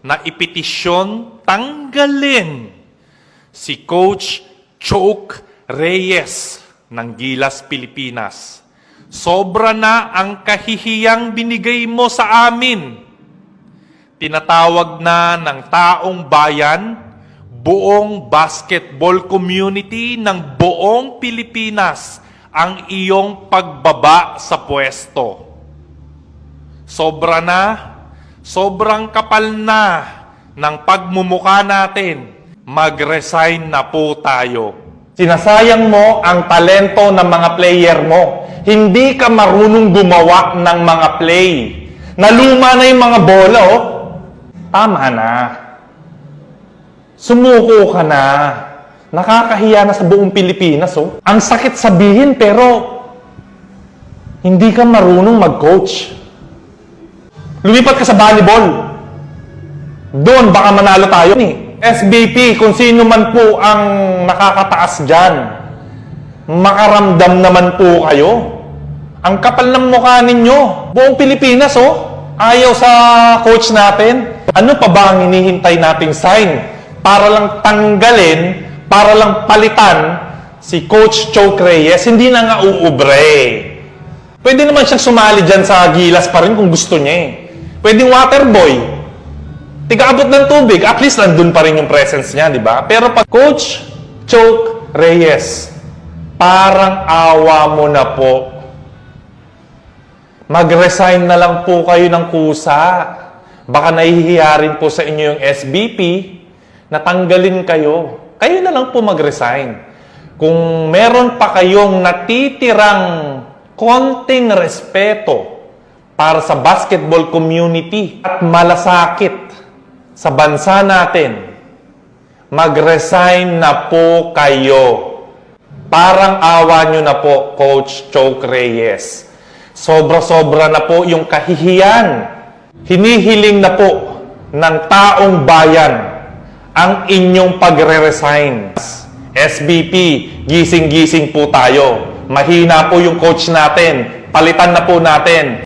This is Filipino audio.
na ipetisyon tanggalin si Coach Choke Reyes ng Gilas, Pilipinas. Sobra na ang kahihiyang binigay mo sa amin. Tinatawag na ng taong bayan, buong basketball community ng buong Pilipinas ang iyong pagbaba sa pwesto. Sobra na, sobrang kapal na ng pagmumukha natin. Mag-resign na po tayo. Sinasayang mo ang talento ng mga player mo. Hindi ka marunong gumawa ng mga play. Naluma na yung mga bola, oh. Tama na. Sumuko ka na. Nakakahiya na sa buong Pilipinas, oh. Ang sakit sabihin, pero hindi ka marunong mag-coach. Lumipat ka sa volleyball. Doon, baka manalo tayo. SBP, kung sino man po ang nakakataas dyan, makaramdam naman po kayo. Ang kapal ng mukha ninyo. Buong Pilipinas, oh. Ayaw sa coach natin. Ano pa ba ang hinihintay nating sign? Para lang tanggalin, para lang palitan si Coach Choke Reyes, hindi na nga uubre. Pwede naman siyang sumali dyan sa Gilas pa rin kung gusto niya eh. Pwedeng waterboy. Tiga-abot ng tubig, at least nandun pa rin yung presence niya, di ba? Pero pag Coach Choke Reyes, parang awa mo na po. Mag-resign na lang po kayo ng kusa. Baka nahihiya rin po sa inyo yung SBP, natanggalin kayo. Kayo na lang po mag-resign. Kung meron pa kayong natitirang konting respeto para sa basketball community at malasakit sa bansa natin, mag-resign na po kayo. Parang awa nyo na po, Coach Choke Reyes. Sobra-sobra na po yung kahihiyan. Hinihiling na po ng taong bayan ang inyong pagre-resign. SBP, gising-gising po tayo. Mahina po yung coach natin. Palitan na po natin.